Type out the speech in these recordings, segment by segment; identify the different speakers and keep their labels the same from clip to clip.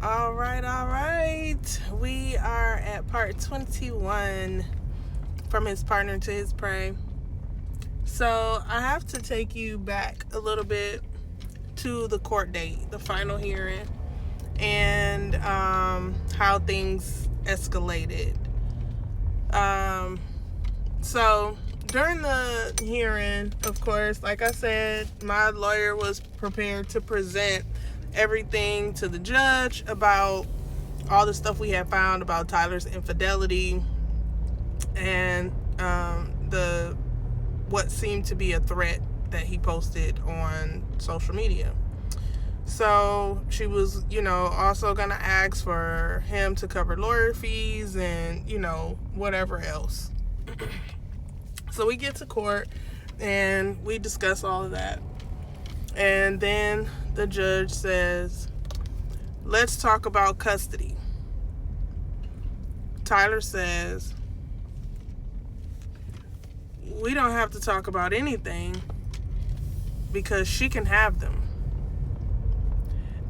Speaker 1: All right, all right. We are at part 21 from His Partner to His Prey. So I have to take you back a little bit to the court date, the final hearing, and how things escalated. Um, so during the hearing, of course, like I said, my lawyer was prepared to present everything to the judge about all the stuff we had found about Tyler's infidelity and the what seemed to be a threat that he posted on social media. So she was, also going to ask for him to cover lawyer fees and, whatever else. So we get to court and we discuss all of that. And then the judge says, let's talk about custody. Tyler says, we don't have to talk about anything because she can have them.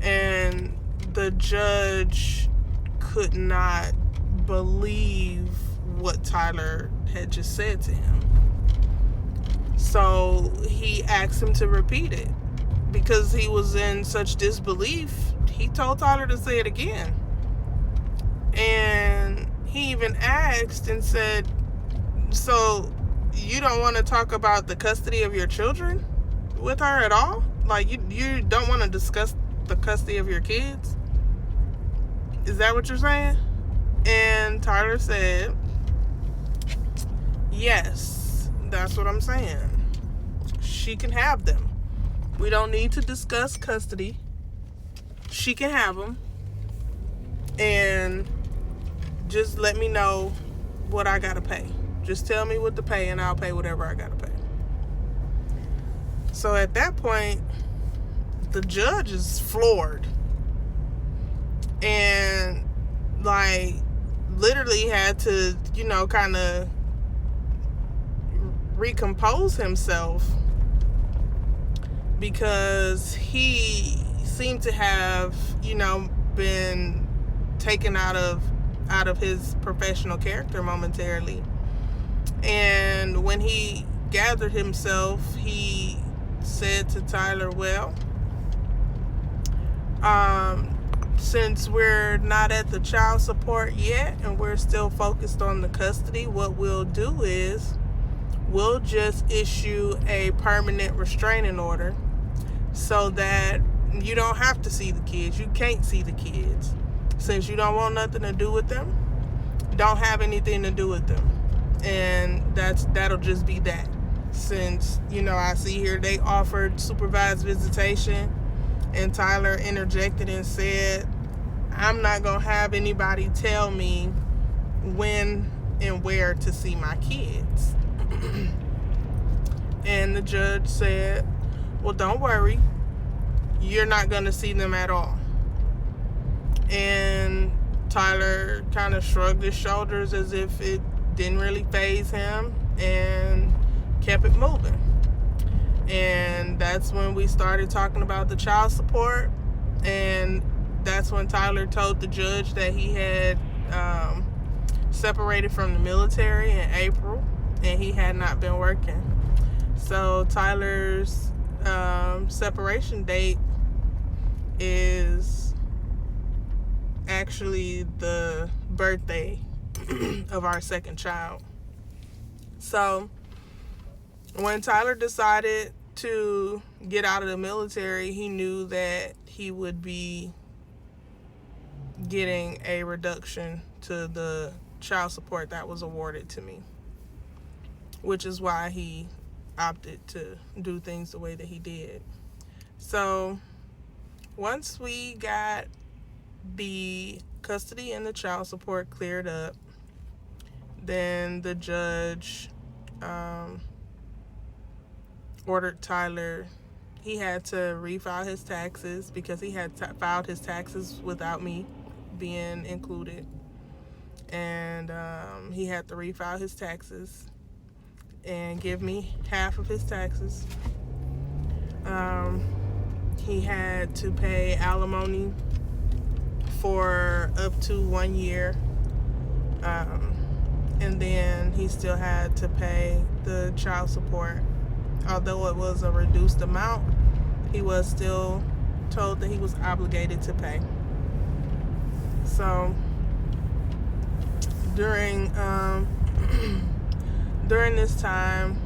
Speaker 1: And the judge could not believe what Tyler had just said to him. So he asked him to repeat it. Because he was in such disbelief, he told Tyler to say it again. And he even asked and said, so you don't want to talk about the custody of your children with her at all? Like, you don't want to discuss the custody of your kids? Is that what you're saying? And Tyler said, yes, that's what I'm saying. She can have them. We don't need to discuss custody. She can have them. And just let me know what I gotta pay. Just tell me what to pay and I'll pay whatever I gotta pay. So at that point, the judge is floored. And literally had to, kind of recompose himself, because he seemed to have, been taken out of his professional character momentarily. And when he gathered himself, he said to Tyler, well, since we're not at the child support yet and we're still focused on the custody, what we'll do is we'll just issue a permanent restraining order so that you don't have to see the kids. You can't see the kids. Since you don't want nothing to do with them, don't have anything to do with them. And that'll just be that. Since, I see here they offered supervised visitation, and Tyler interjected and said, I'm not going to have anybody tell me when and where to see my kids. And the judge said, well, don't worry. You're not going to see them at all. And Tyler kind of shrugged his shoulders as if it didn't really faze him and kept it moving. And that's when we started talking about the child support. And that's when Tyler told the judge that he had separated from the military in April and he had not been working. So Tyler's separation date is actually the birthday of our second child. So when Tyler decided to get out of the military, he knew that he would be getting a reduction to the child support that was awarded to me, which is why he opted to do things the way that he did. So once we got the custody and the child support cleared up, then the judge ordered Tyler, he had to refile his taxes because he had filed his taxes without me being included. And he had to refile his taxes and give me half of his taxes. He had to pay alimony for up to 1 year. And then he still had to pay the child support. Although it was a reduced amount, he was still told that he was obligated to pay. So during this time,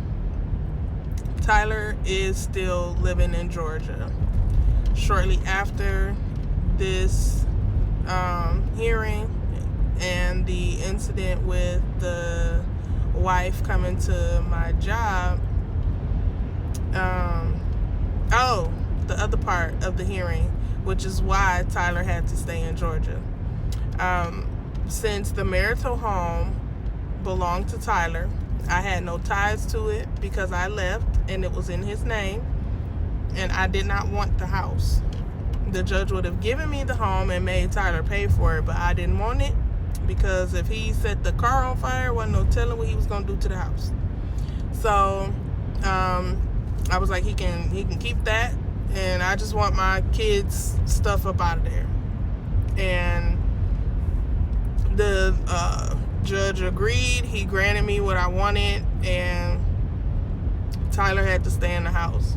Speaker 1: Tyler is still living in Georgia. Shortly after this hearing and the incident with the wife coming to my job, the other part of the hearing, which is why Tyler had to stay in Georgia. Since the marital home belonged to Tyler, I had no ties to it because I left and it was in his name, and I did not want the house. The judge would have given me the home and made Tyler pay for it, but I didn't want it because if he set the car on fire, wasn't no telling what he was gonna do to the house. So I was like, he can keep that, and I just want my kids' stuff up out of there. And the judge agreed. He granted me what I wanted, and Tyler had to stay in the house.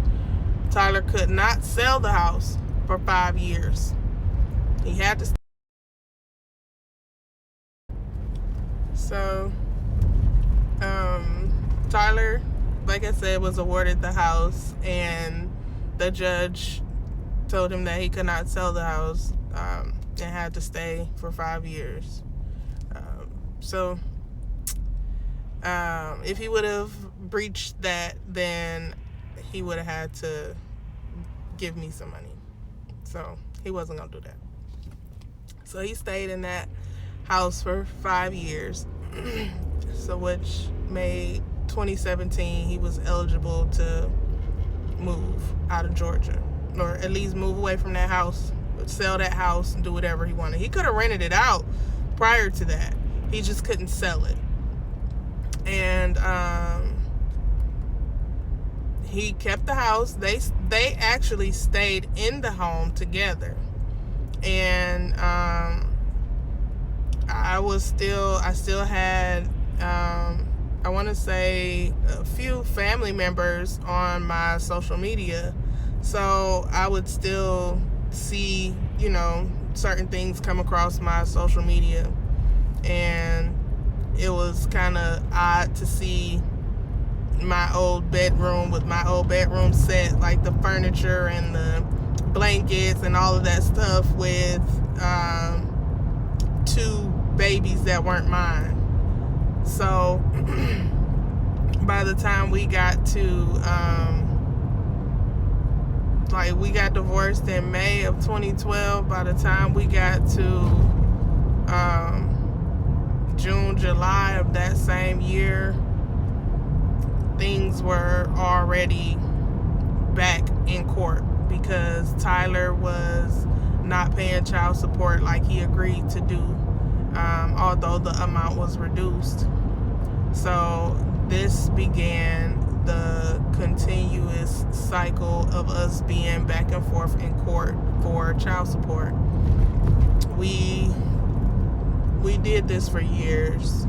Speaker 1: Tyler could not sell the house for 5 years. He had to stay. So Tyler, like I said, was awarded the house, and the judge told him that he could not sell the house and had to stay for 5 years. So if he would have breached that, then he would have had to give me some money. So he wasn't gonna do that. So he stayed in that house for 5 years. So which made 2017 he was eligible to move out of Georgia, or at least move away from that house, sell that house, and do whatever he wanted. He could have rented it out prior to that. He just couldn't sell it. And he kept the house. They actually stayed in the home together. And I still had I want to say a few family members on my social media, so I would still see, certain things come across my social media, and it was kind of odd to see my old bedroom with my old bedroom set, like the furniture and the blankets and all of that stuff, with 2 babies that weren't mine. So by the time we got to we got divorced in May of 2012, by the time we got to June, July of that same year, things were already back in court because Tyler was not paying child support like he agreed to do, although the amount was reduced. So this began the continuous cycle of us being back and forth in court for child support. We did this for years.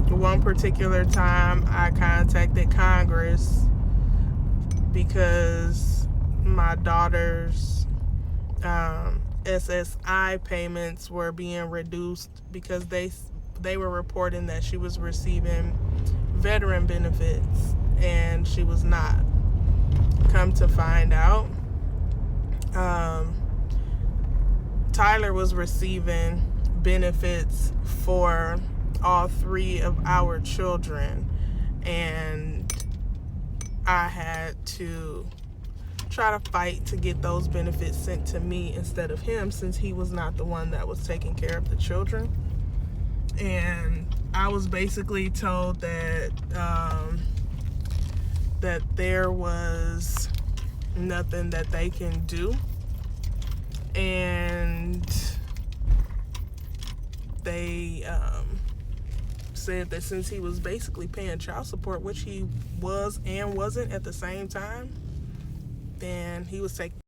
Speaker 1: One particular time I contacted Congress because my daughter's SSI payments were being reduced because they were reporting that she was receiving veteran benefits, and she was not. Come to find out, Tyler was receiving benefits for all 3 of our children, and I had to try to fight to get those benefits sent to me instead of him, since he was not the one that was taking care of the children. And I was basically told that that there was nothing that they can do, and they said that since he was basically paying child support, which he was and wasn't at the same time, then he was taking